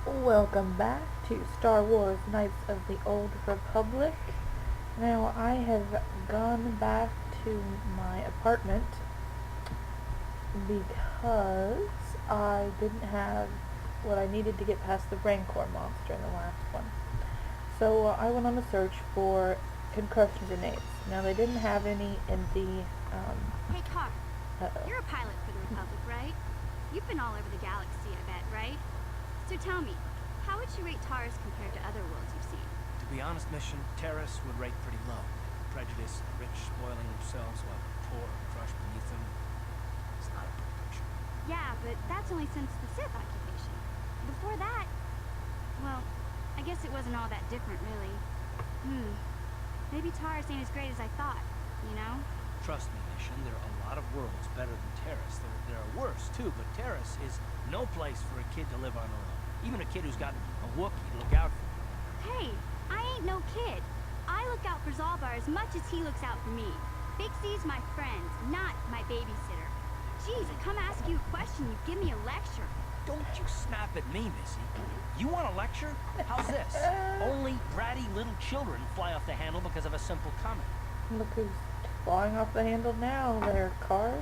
Welcome back to Star Wars Knights of the Old Republic. Now, I have gone back to my apartment because I didn't have what I needed to get past the Rancor monster in the last one. So I went on a search for concussion grenades. Now, they didn't have any in the, Hey, Car. uh-oh. You're a pilot for the Republic, right? You've been all over the galaxy, I bet, right? So tell me, how would you rate Taurus compared to other worlds you've seen? To be honest, Mission, Terrace would rate pretty low. Prejudice, the rich spoiling themselves while the poor are crushed beneath them. It's not a good picture. Yeah, but that's only since the Sith occupation. Before that, well, I guess it wasn't all that different, really. Maybe Taurus ain't as great as I thought, you know? Trust me, Mission, there are a lot of worlds better than Terrace. There are worse, too, but Terrace is no place for a kid to live on her own. Even a kid who's got a Wookiee to look out for. Hey, I ain't no kid. I look out for Zalbar as much as he looks out for me. Bixie's my friend, not my babysitter. Jeez, I come ask you a question, you give me a lecture. Don't you snap at me, Missy. You want a lecture? How's this? Only bratty little children fly off the handle because of a simple comment. Look who's flying off the handle now, their car.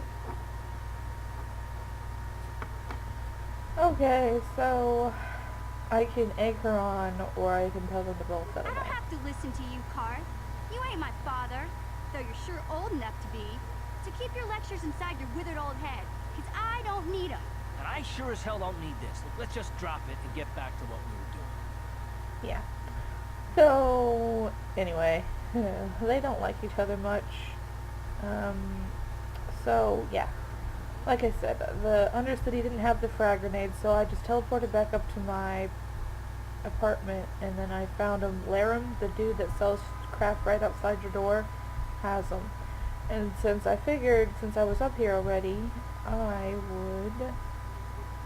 Okay, so I can egg her on, or I can tell them to both settle I don't down. have to listen to you, Karth. You ain't my father, though you're sure old enough to be. So keep your lectures inside your withered old head, because I don't need them. And I sure as hell don't need this. Look, let's just drop it and get back to what we were doing. Yeah. So, anyway, they don't like each other much. So, yeah. Like I said, the Undercity didn't have the frag grenades, so I just teleported back up to my apartment, and then I found him. Laram, the dude that sells crap right outside your door, has them. And since I figured, since I was up here already, I would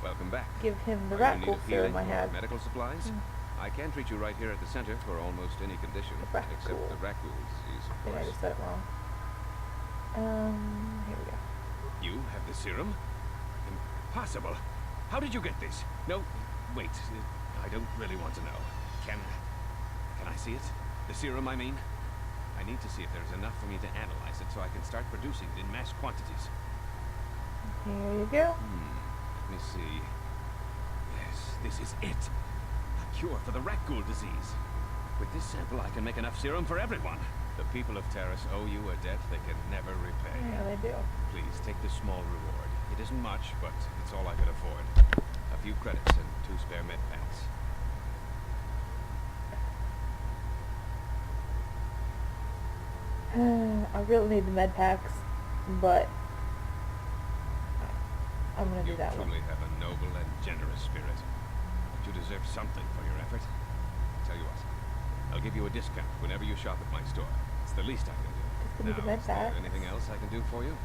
Welcome back. give him the Are rat you in need cool of serum healing I or had. medical supplies? I can treat you right here at the center for almost any condition, The Rancor. except the Rancor disease, I of think I course. just said it wrong. Here we go. You have the serum? Impossible. How did you get this? No, wait. I don't really want to know. Can I see it? The serum, I mean? I need to see if there's enough for me to analyze it so I can start producing it in mass quantities. Here you go. Let me see. Yes, this is it. A cure for the Rancor disease. With this sample, I can make enough serum for everyone. The people of Terrace owe you a debt they can never repay. Yeah, they do. Please, take this small reward. It isn't much, but it's all I could afford. A few credits and 2 spare med packs. I really need the med packs, but I'm gonna do You that one. truly have a noble and generous spirit. But you deserve something for your effort. Tell you what, I'll give you a discount whenever you shop at my store. It's the least I can do. Just give me the Now, med is there packs. anything else I can do for you?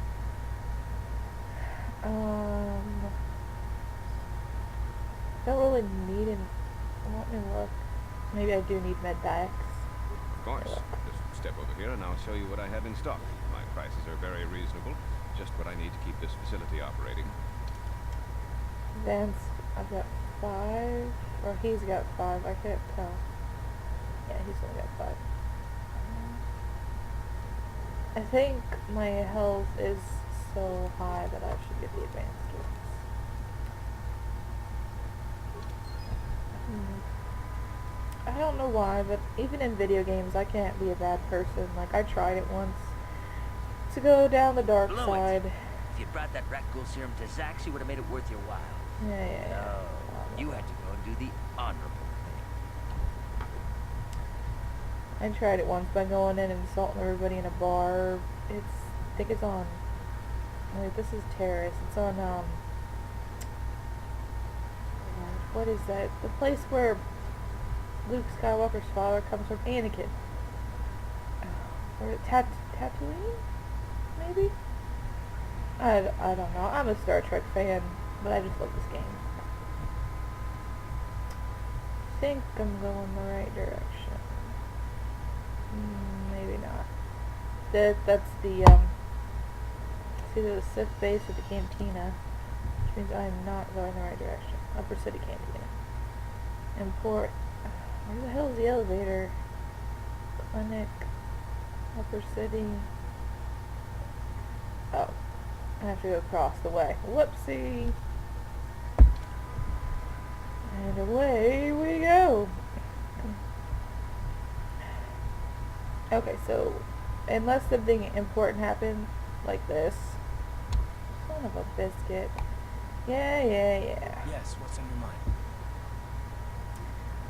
Don't really need an. Let me look. Maybe I do need med packs. Of course. Just step over here and I'll show you what I have in stock. My prices are very reasonable. Just what I need to keep this facility operating. Vance, I've got 5, or he's got 5. I can't tell. Yeah, he's only got 5. I think my health is so high that I should get the advanced ones. I don't know why, but even in video games, I can't be a bad person. Like, I tried it once to go down the dark Blow it. side. If you'd brought that Rancor serum to Zax, you would have made it worth your while. Yeah. No, you had to go and do the honorable thing. I tried it once by going in and insulting everybody in a bar. I think it's on, wait, this is Terrace. It's on, what is that? The place where Luke Skywalker's father comes from, Anakin. Or Tatooine? Maybe? I don't know. I'm a Star Trek fan, but I just love this game. I think I'm going the right direction. Maybe not. That's the, it's either the Sith base or the cantina, which means I'm not going the right direction. Upper City Cantina. Import. Where the hell is the elevator? Clinic. Upper City. Oh. I have to go across the way. Whoopsie. And away we go. Okay, so unless something important happens like this. Son of a biscuit. Yeah. Yes, what's on your mind?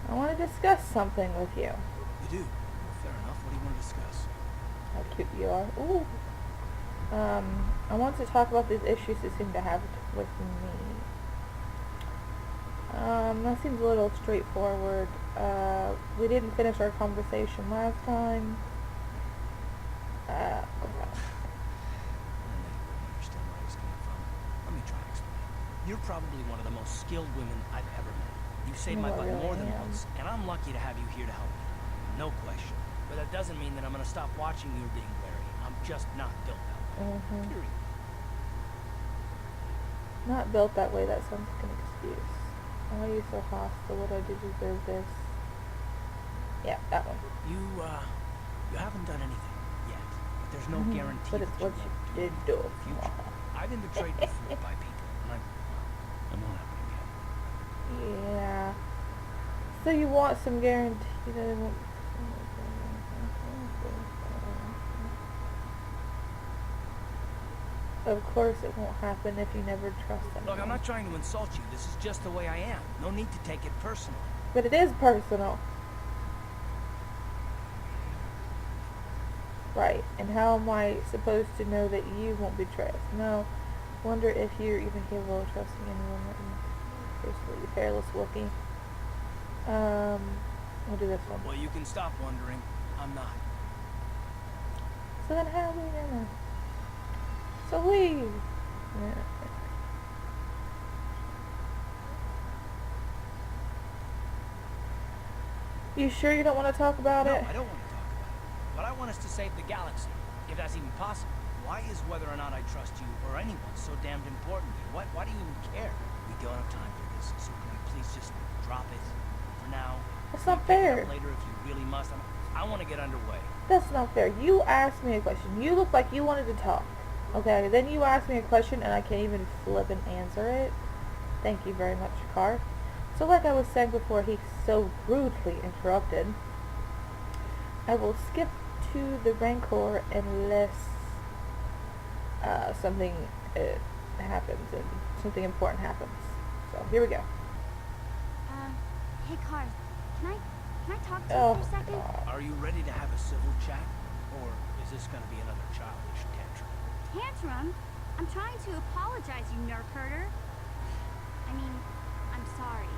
I want to discuss something with you. You do? Well, fair enough. What do you want to discuss? How cute you are. Ooh. I want to talk about these issues you seem to have with me. That seems a little straightforward. We didn't finish our conversation last time. I don't understand where he's coming from. Let me try to explain. You're probably one of the most skilled women I've ever met. You saved my I butt really more than am. once, and I'm lucky to have you here to help me. No question. But that doesn't mean that I'm gonna stop watching you being wary. I'm just not built that way. Period. Not built that way, that sounds like an excuse. Why are you so hostile? What do I do to deserve this? Yeah, that one. You haven't done anything yet, but there's no guarantee But that it's you what won't you do did it do. in the future. I've been betrayed before by people, and it won't happen again. Yeah. So you want some guarantee that it won't... Of course it won't happen if you never trust anyone. Look, I'm not trying to insult you. This is just the way I am. No need to take it personally. But it is personal. Right. And how am I supposed to know that you won't betray us? No. Wonder if you're even capable of trusting anyone. Seriously, you hairless Wookie. We'll do this one. Well, you can stop wondering. I'm not. So then how are we gonna... So leave. You sure you don't want to talk about No, it? I don't want to talk about it. But I want us to save the galaxy, if that's even possible. Why is whether or not I trust you or anyone so damned important to you? Why do you even care? We don't have time for this, so can you please just drop it for now? That's You not pick it fair. up later if you really must. I want to get underway. That's not fair. You asked me a question. You look like you wanted to talk. Okay, then you asked me a question and I can't even flip and answer it. Thank you very much, Car. So like I was saying before he so rudely interrupted, I will skip to the Rancor unless something happens and something important happens. So here we go. Hey, Car, can I talk to you Oh, for a second? God. Are you ready to have a civil chat? Or is this going to be another childish tantrum? Tantrum? I'm trying to apologize, you nerf herder. I mean, I'm sorry.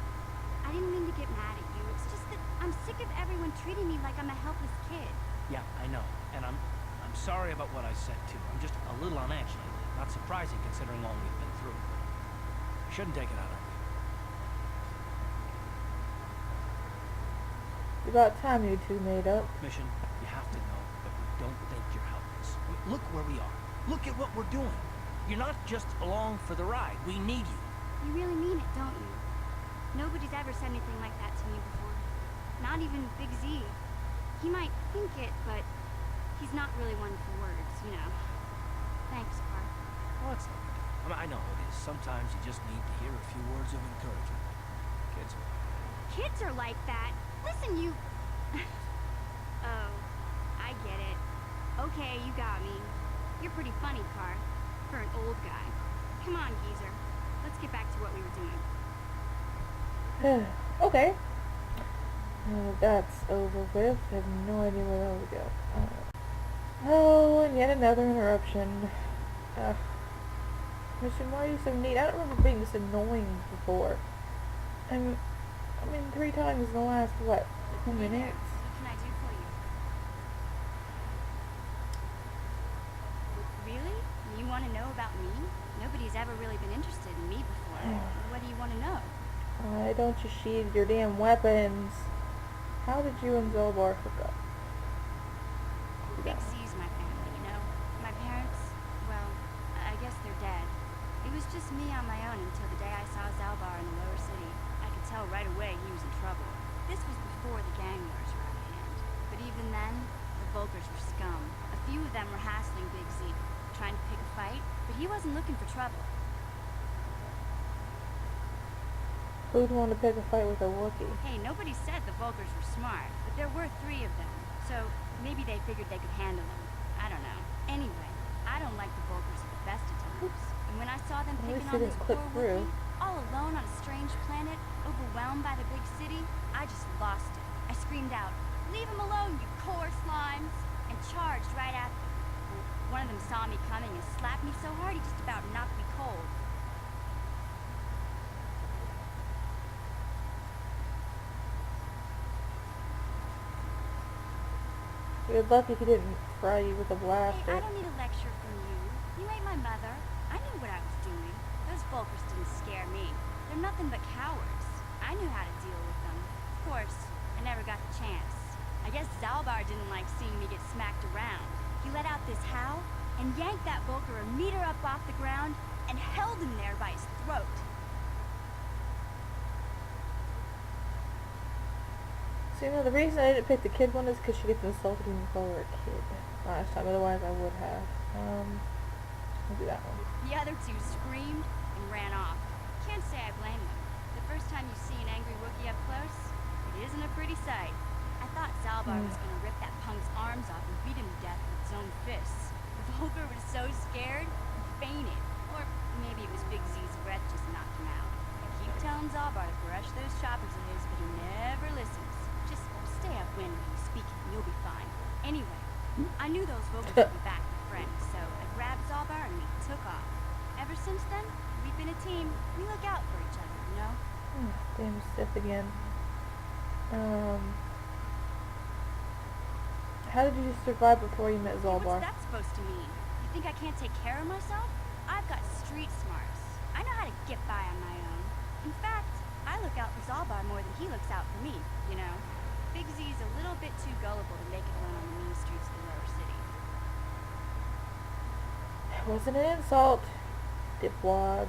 I didn't mean to get mad at you. It's just that I'm sick of everyone treating me like I'm a helpless kid. Yeah, I know. And I'm sorry about what I said, too. I'm just a little on edge lately. Not surprising considering all we've been through. I shouldn't take it out on you. About time you two made up. Mission, you have to know that we don't think you're helpless. I mean, look where we are. Look at what we're doing. You're not just along for the ride. We need you. You really mean it, don't you? Nobody's ever said anything like that to me before. Not even Big Z. He might think it, but he's not really one for words, you know. Thanks, Car. Well, it's not big. I mean, I know it is. Sometimes you just need to hear a few words of encouragement. Kids are like that. Kids are like that. Listen, you... Oh, I get it. Okay, you got me. You're pretty funny, Car. For an old guy. Come on, geezer. Let's get back to what we were doing. Okay. That's over with. I have no idea where that would go. Oh, and yet another interruption. Mission, why are you so neat? I don't remember being this annoying before. I mean, 3 times in the last, what, 2 Hey there, minutes? what can I do for you? Really? You want to know about me? Nobody's ever really been interested in me before. What do you want to know? Why don't you sheathe your damn weapons? How did you and Zolbar hook up? Big Z's my family, you know? My parents, well, I guess they're dead. It was just me on my own until the day I saw Zalbar in the lower city. I could tell right away he was in trouble. This was before the gang wars were out of hand. But even then, the Volkers were scum. A few of them were hassling Big Z, trying to pick a fight, but he wasn't looking for trouble. Who'd want to pick a fight with a Wookiee? Hey, nobody said the Volkers were smart, but there were 3 of them, so maybe they figured they could handle him. I don't know. Anyway, I don't like the Volkers at the best of times. And when I saw them At least picking you on this didn't poor click through. Wookiee, all alone on a strange planet, overwhelmed by the big city, I just lost it. I screamed out, "Leave him alone, you core slimes!" and charged right at them. One of them saw me coming and slapped me so hard he just about knocked me cold. You're lucky he didn't fry you with a Hey, blaster. I don't need a lecture from you. You ain't my mother. I knew what I was doing. Those Volkers didn't scare me. They're nothing but cowards. I knew how to deal with them. Of course, I never got the chance. I guess Zalbar didn't like seeing me get smacked around. He let out this howl and yanked that Volker a meter up off the ground and held him there by his throat. So, the reason I didn't pick the kid one is because she gets insulted when you call her a kid last time. Otherwise, I would have. I'll do that one. The other 2 screamed and ran off. Can't say I blame them. The first time you see an angry Wookiee up close, it isn't a pretty sight. I thought Zalbar was gonna rip that punk's arms off and beat him to death with his own fists. Volker was so scared, he fainted. Or maybe it was Big Z's breath just knocked him out. I keep telling Zalbar to brush those choppers of his, but he never listens. Just stay upwind when you speak and you'll be fine. Anyway, I knew those Volkers would be back with friends, so I grabbed Zalbar and we took off. Ever since then, we've been a team. We look out for each other, you know? Damn Sith again. How did you survive before you met Hey, Zalbar? what's that supposed to mean? You think I can't take care of myself? I've got street smarts. I know how to get by on my own. In fact, I look out for Zalbar more than he looks out for me, you know? Big Z's a little bit too gullible to make it alone on the mean streets of the lower city. It wasn't an insult, dipwad.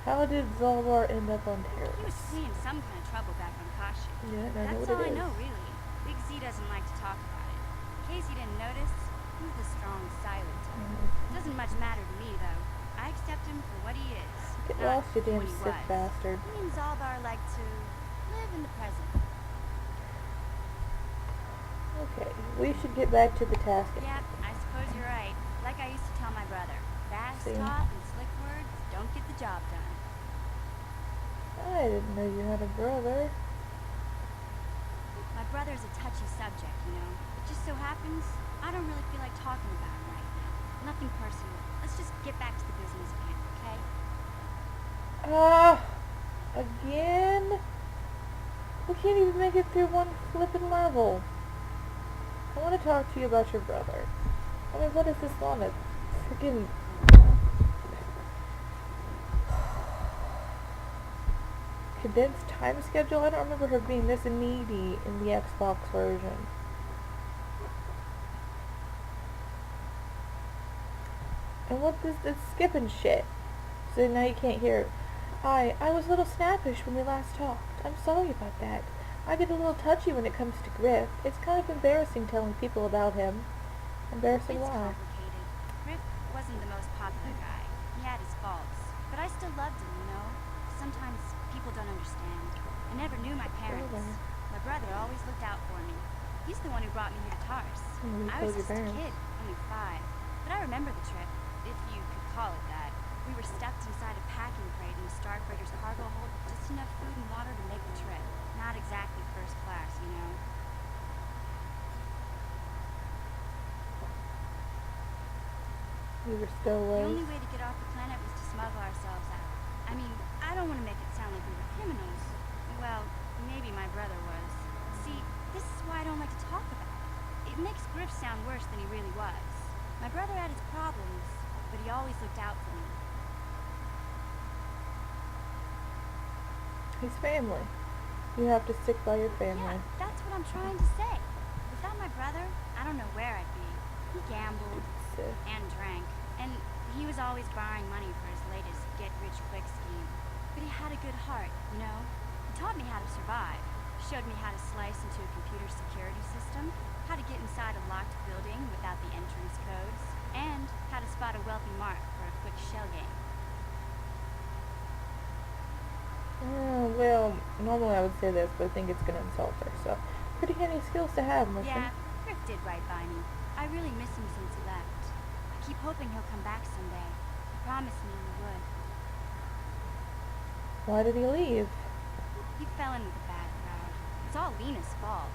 How did Zalbar end up on He was terrorists? fleeing some kind of trouble back on Kashi. Yeah, I know That's what all it I is. know, really. Big Z doesn't like to talk about it. In case you didn't notice, he's the strong, silent type. It doesn't much matter to me, though. I accept him for what he is. Get not lost, you damn what he Sith was. bastard. Me and Zalbar like to live in the present. Okay, we should get back to the task. Yeah, I suppose you're right. Like I used to tell my brother, fast See? talk and slick words don't get the job done. I didn't know you had a brother. My brother's a touchy subject, you know. It just so happens I don't really feel like talking about him right now. Nothing personal. Let's just get back to the business at hand, okay? Again? We can't even make it through one flippin' level. I want to talk to you about your brother. I mean, what is this on a freaking... condensed time schedule? I don't remember her being this needy in the Xbox version. And what is this skipping shit? So now you can't hear it. I was a little snappish when we last talked. I'm sorry about that. I get a little touchy when it comes to Griff. It's kind of embarrassing telling people about him. Embarrassing It's why? complicated. Griff wasn't the most popular guy. He had his faults. But I still loved him, you know? Sometimes people don't understand. I never knew my parents. Brother. My brother always looked out for me. He's the one who brought me here to Tars. You I told was your just a parents. kid, only 5. But I remember the trip, if you could call it that. We were stuffed inside a packing crate in the Star Freighter's cargo hold with just enough food and water to make the trip. Not exactly first class, you know? We were The stowaways. only way to get off the planet was to smuggle ourselves out. I mean, I don't want to make it sound like we were criminals. Well, maybe my brother was. See, this is why I don't like to talk about it. It makes Griff sound worse than he really was. My brother had his problems, but he always looked out for me. He's family. You have to stick by your family. Yeah, that's what I'm trying to say. Without my brother, I don't know where I'd be. He gambled Sith. and drank, and he was always borrowing money for his latest get-rich-quick scheme. But he had a good heart, you know? He taught me how to survive. Showed me how to slice into a computer security system, how to get inside a locked building without the entrance codes, and how to spot a wealthy mark for a quick shell game. Well, normally I would say this, but I think it's gonna insult her, so pretty handy skills to have, mission. Yeah, Griff did right by me. I really miss him since he left. I keep hoping he'll come back someday. He promised me he would. Why did he leave? He fell in with a bad crowd. It's all Lena's fault.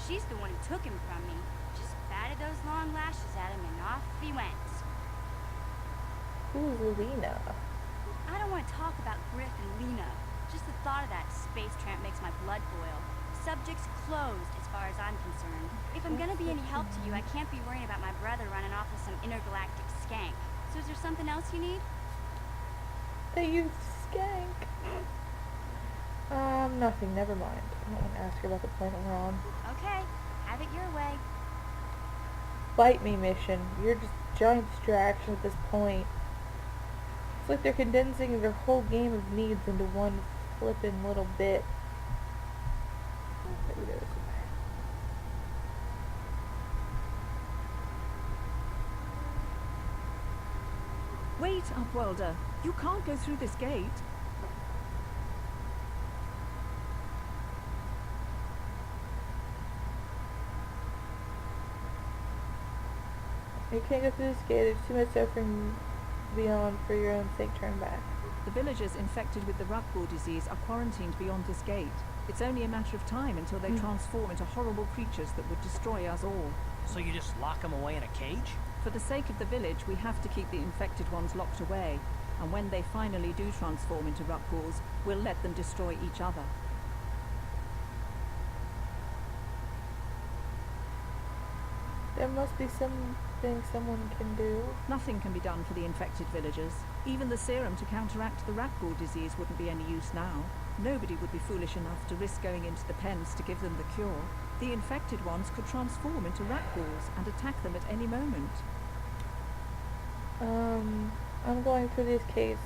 She's the one who took him from me. Just batted those long lashes at him and off he went. Who's Lena? I don't want to talk about Griff and Lena. Just the thought of that space tramp makes my blood boil. Subject's closed as far as I'm concerned. If I'm gonna be any help to you, I can't be worrying about my brother running off with some intergalactic skank. So is there something else you need? They used skank. Nothing, never mind. I don't want to ask her about the planet we're on. Okay, have it your way. Bite me, mission. You're just a giant distraction at this point. It's like they're condensing their whole game of needs into one flippin' little bit. Maybe there's a way. Wait, Upwelder. You can't go through this gate. You can't go through this gate. There's too much suffering beyond. For your own sake, turn back. The villagers infected with the Rancor disease are quarantined beyond this gate. It's only a matter of time until they transform into horrible creatures that would destroy us all. So you just lock them away in a cage? For the sake of the village, we have to keep the infected ones locked away. And when they finally do transform into Rancors, we'll let them destroy each other. There must be something someone can do. Nothing can be done for the infected villagers. Even the serum to counteract the Rancor disease wouldn't be any use now. Nobody would be foolish enough to risk going into the pens to give them the cure. The infected ones could transform into Rancors and attack them at any moment. I'm going through these gates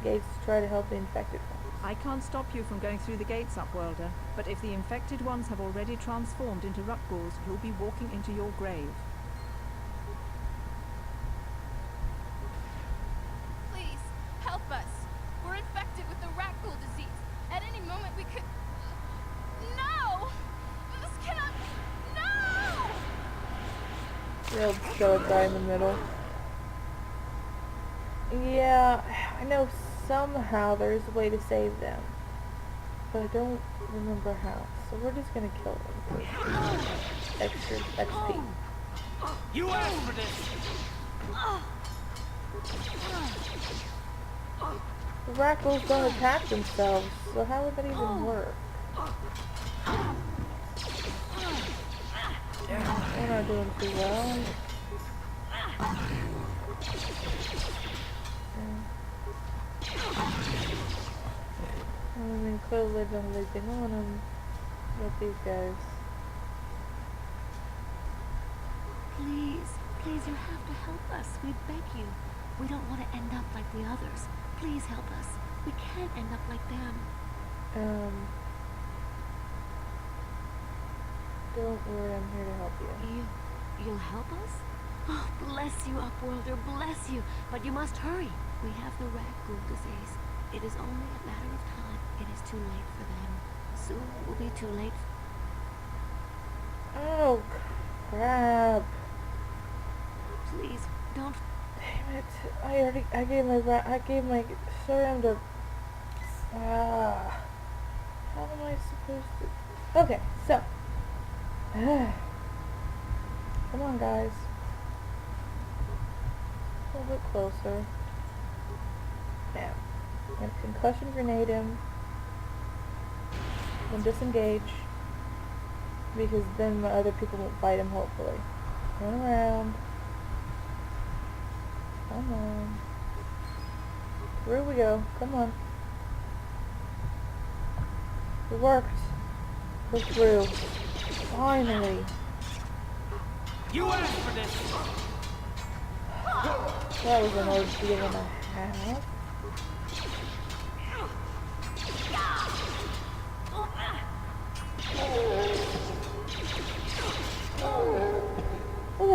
to try to help the infected ones. I can't stop you from going through the gates, Upwelder, but if the infected ones have already transformed into Rancors, you'll be walking into your grave. Please, help us. We're infected with the Rancor disease. At any moment we could... No! This cannot... No! The old stoic guy in the middle. Yeah, I know somehow there's a way to save them. But I don't remember how. So we're just gonna kill them for extra XP. You asked for this! The Rackles don't attack themselves, so how would that even work? We're not doing too well. I mean, clearly they don't have anything on them with these guys. Please, please, you have to help us. We beg you. We don't want to end up like the others. Please help us. We can't end up like them. Don't worry, I'm here to help you. You'll help us? Oh, bless you, Upworlder, bless you. But you must hurry. We have the Rancor disease. It is only a matter of time. It is too late for them. Soon it will be too late. Oh, crap. Please, don't. Damn it. I gave my serum to... how am I supposed to... Okay, so. Come on, guys. A little bit closer. Now, I'm going to concussion grenade him. Then disengage. Because then my other people won't fight him, hopefully. Turn around. Come on. Through we go. Come on. It worked. We're through. Finally. You asked for this! That was an ordeal and a half.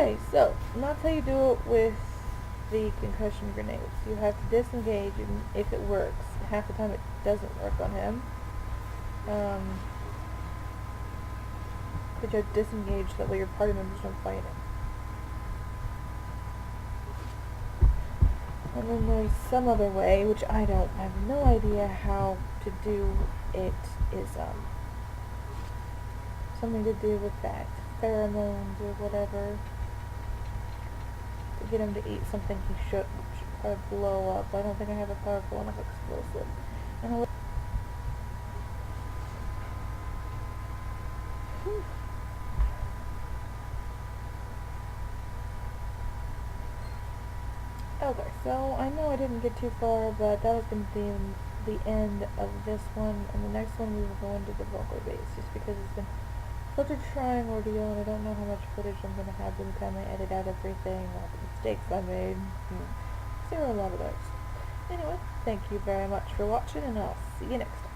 Okay, so that's how you do it with the concussion grenades. You have to disengage, and if it works, half the time it doesn't work on him. But you have to disengage so that way your party members don't fight him. And then there's some other way, which I have no idea how to do it, is something to do with that. Pheromones or whatever. To get him to eat something he should probably blow up. I don't think I have a powerful enough explosive. And okay, so I know I didn't get too far, but that was going to be the end of this one, and the next one we will go into the Rancor base, just because it's been such a trying ordeal, and I don't know how much footage I'm going to have by the time I edit out everything, all the mistakes I made. There are a lot of those. Anyway, thank you very much for watching, and I'll see you next time.